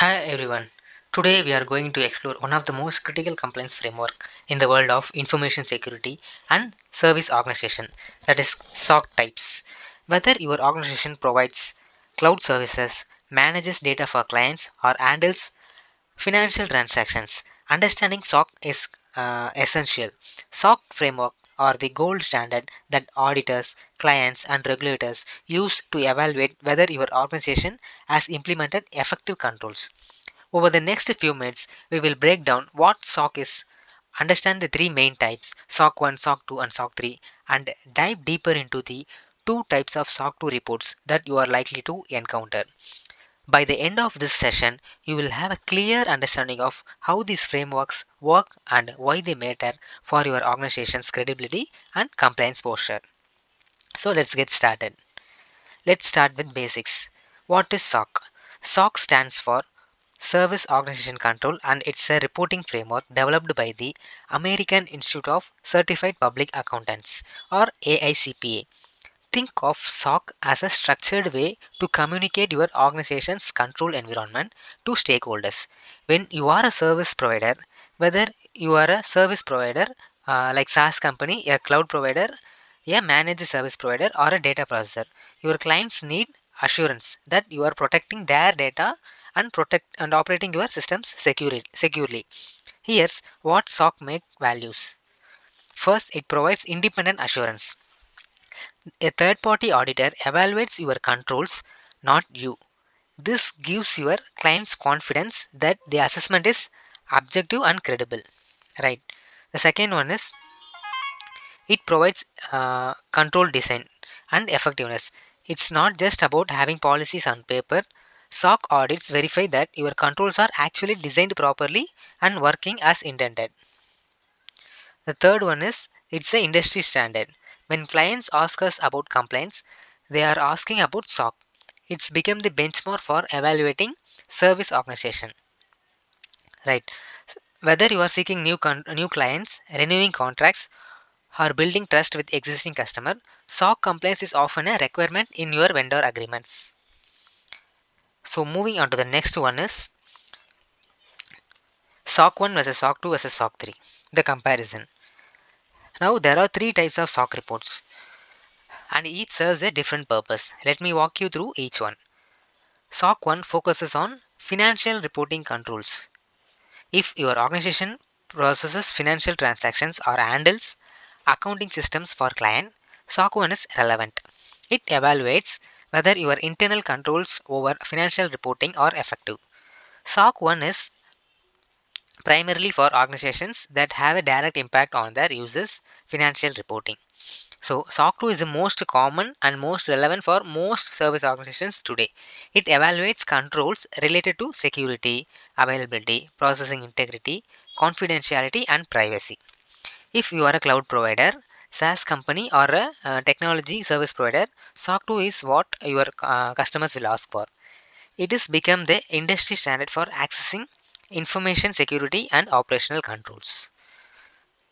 Hi everyone. Today we are going to explore one of the most critical compliance framework in the world of information security and service organization, that is SOC types. Whether your organization provides cloud services, manages data for clients or handles financial transactions, understanding SOC is essential. SOC framework are the gold standard that auditors, clients and regulators use to evaluate whether your organization has implemented effective controls. Over the next few minutes, we will break down what SOC is, understand the three main types SOC 1, SOC 2, and SOC 3, and dive deeper into the two types of SOC 2 reports that you are likely to encounter. By the end of this session, you will have a clear understanding of how these frameworks work and why they matter for your organization's credibility and compliance posture. So let's get started. Let's start with basics. What is SOC? SOC stands for Service Organization Control, and it's a reporting framework developed by the American Institute of Certified Public Accountants, or AICPA. Think of SOC as a structured way to communicate your organization's control environment to stakeholders. When you are a service provider, whether you are a service provider like SaaS company, a cloud provider, a managed service provider, or a data processor, your clients need assurance that you are protecting their data and operating your systems securely. Here's what SOC make values. First, it provides independent assurance. A third party auditor evaluates your controls, not you. This gives your clients confidence that the assessment is objective and credible. Right. The second one is it provides control design and effectiveness. It's not just about having policies on paper. SOC audits verify that your controls are actually designed properly and working as intended. The third one is it's the industry standard. When clients ask us about complaints, they are asking about SOC. It's become the benchmark for evaluating service organization. Right. Whether you are seeking new clients, renewing contracts, or building trust with existing customer, SOC compliance is often a requirement in your vendor agreements. So moving on to the next one is SOC 1 versus SOC 2 versus SOC 3. The comparison. Now there are three types of SOC reports and each serves a different purpose. Let me walk you through each one. SOC 1 focuses on financial reporting controls. If your organization processes financial transactions or handles accounting systems for client, SOC 1 is relevant. It evaluates whether your internal controls over financial reporting are effective. SOC 1 is primarily for organizations that have a direct impact on their users' financial reporting. So, SOC 2 is the most common and most relevant for most service organizations today. It evaluates controls related to security, availability, processing integrity, confidentiality, and privacy. If you are a cloud provider, SaaS company, or a technology service provider, SOC 2 is what your customers will ask for. It has become the industry standard for accessing information security and operational controls.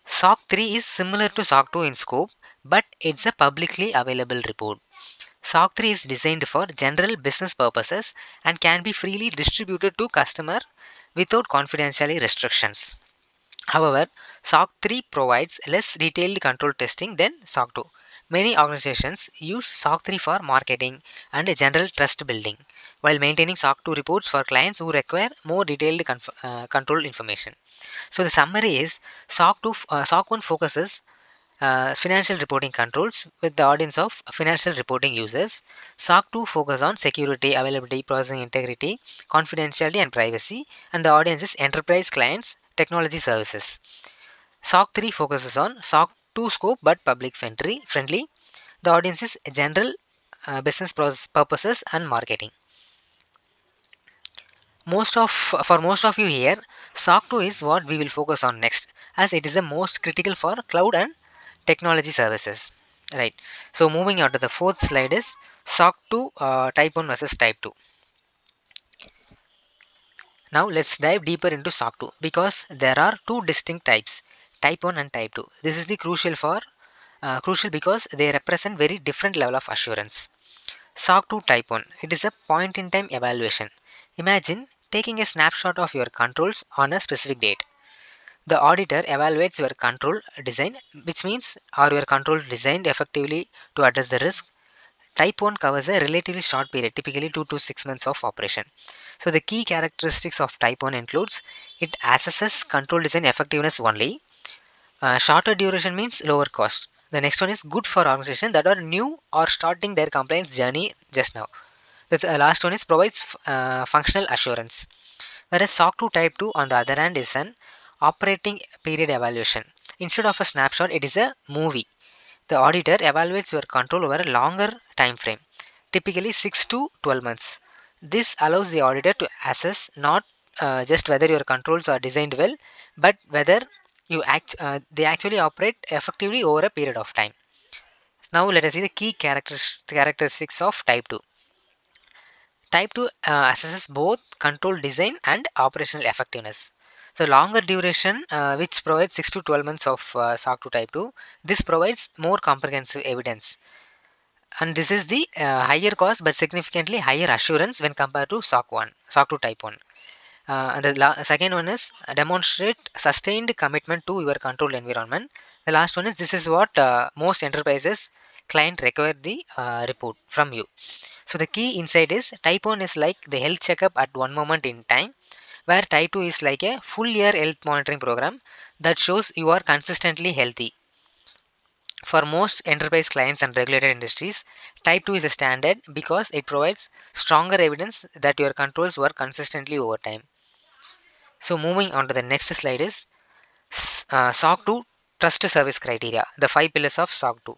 SOC 3 is similar to SOC 2 in scope, but it's a publicly available report. SOC 3 is designed for general business purposes and can be freely distributed to customer without confidentiality restrictions. However, SOC 3 provides less detailed control testing than SOC 2. Many organizations use SOC 3 for marketing and general trust building, while maintaining SOC 2 reports for clients who require more detailed control information. So the summary is SOC 1 focuses financial reporting controls with the audience of financial reporting users. SOC 2 focus on security, availability, processing integrity, confidentiality, and privacy, and the audience is enterprise clients, technology services. SOC 3 focuses on SOC 2 scope but public friendly. The audience is general business process purposes and marketing. Most of you here, SOC 2 is what we will focus on next, as it is the most critical for cloud and technology services. Right. So moving on to the fourth slide is SOC 2 type 1 versus type 2. Now let's dive deeper into SOC 2 because there are two distinct types, type 1 and type 2. This is the crucial because they represent very different level of assurance. SOC 2 type 1, it is a point in time evaluation. Imagine taking a snapshot of your controls on a specific date. The auditor evaluates your control design, which means are your controls designed effectively to address the risk. Type 1 covers a relatively short period, typically 2 to 6 months of operation. So the key characteristics of Type 1 includes it assesses control design effectiveness only. Shorter duration means lower cost. The next one is good for organizations that are new or starting their compliance journey just now. The last one is provides functional assurance. Whereas SOC 2 Type 2 on the other hand is an operating period evaluation. Instead of a snapshot, it is a movie. The auditor evaluates your control over a longer time frame, typically 6 to 12 months. This allows the auditor to assess not just whether your controls are designed well, but whether they actually operate effectively over a period of time. Now let us see the key characteristics of Type 2. Type 2 assesses both control design and operational effectiveness. The longer duration, which provides 6 to 12 months of SOC 2 Type 2, this provides more comprehensive evidence. And this is the higher cost but significantly higher assurance when compared to SOC 2 Type 1. And the second one is demonstrate sustained commitment to your controlled environment. The last one is this is what most enterprises client require the report from you. So the key insight is Type 1 is like the health checkup at one moment in time, where Type 2 is like a full year health monitoring program that shows you are consistently healthy. For most enterprise clients and regulated industries, Type 2 is a standard because it provides stronger evidence that your controls work consistently over time. So moving on to the next slide is SOC 2 trust service criteria, the 5 pillars of SOC 2.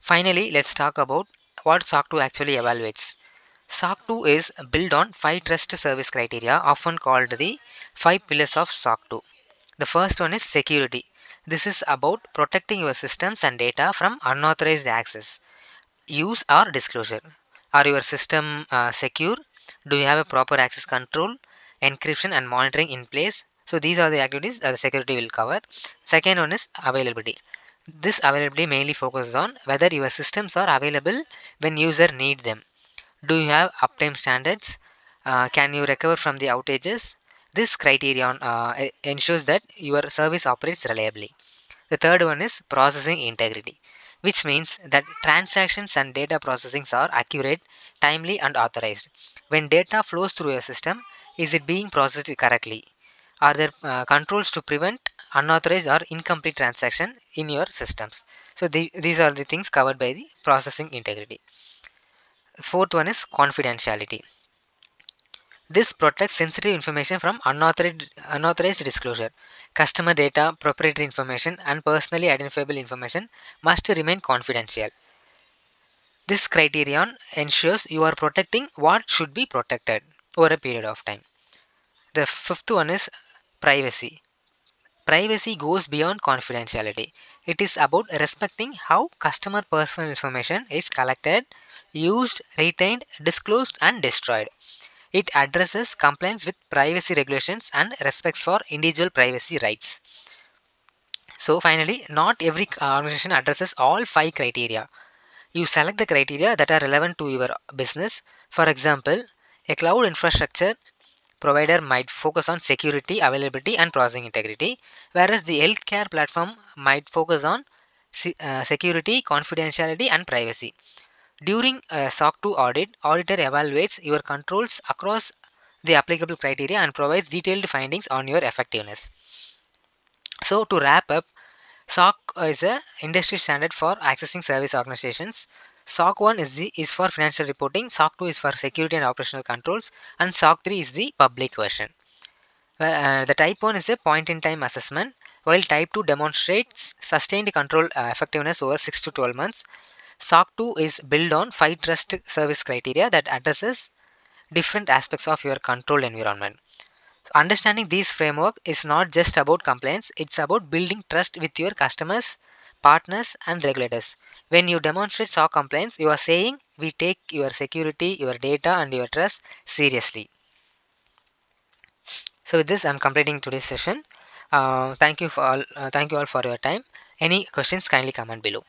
Finally, let's talk about what SOC 2 actually evaluates. SOC 2 is built on 5 trust service criteria, often called the 5 pillars of SOC 2. The first one is security. This is about protecting your systems and data from unauthorized access, use, or disclosure. Are your system secure? Do you have a proper access control, encryption, and monitoring in place? So these are the activities that the security will cover. Second one is availability. This availability mainly focuses on whether your systems are available when user need them. Do you have uptime standards? Can you recover from the outages? This criterion ensures that your service operates reliably. The third one is processing integrity, which means that transactions and data processings are accurate, timely, and authorized. When data flows through your system, is it being processed correctly? Are there controls to prevent unauthorized or incomplete transaction in your systems? So these are the things covered by the processing integrity. Fourth one is confidentiality. This protects sensitive information from unauthorized disclosure. Customer data, proprietary information, and personally identifiable information must remain confidential. This criterion ensures you are protecting what should be protected over a period of time. The fifth one is privacy. Privacy goes beyond confidentiality. It is about respecting how customer personal information is collected, used, retained, disclosed, and destroyed. It addresses compliance with privacy regulations and respects for individual privacy rights. So finally, not every organization addresses all 5 criteria. You select the criteria that are relevant to your business. For example, a cloud infrastructure provider might focus on security, availability, and processing integrity, whereas the healthcare platform might focus on security, confidentiality, and privacy. During a SOC 2 audit, auditor evaluates your controls across the applicable criteria and provides detailed findings on your effectiveness. So to wrap up, SOC is a industry standard for accessing service organizations. SOC 1 is for financial reporting, SOC 2 is for security and operational controls, and SOC 3 is the public version. The type 1 is a point in time assessment, while type 2 demonstrates sustained control effectiveness over 6 to 12 months. SOC 2 is built on 5 trust service criteria that addresses different aspects of your control environment. So understanding these framework is not just about compliance, it's about building trust with your customers, partners, and regulators. When you demonstrate SOC compliance, you are saying we take your security, your data, and your trust seriously. So with this, I'm completing today's session. Thank you all for your time. Any questions, kindly comment below.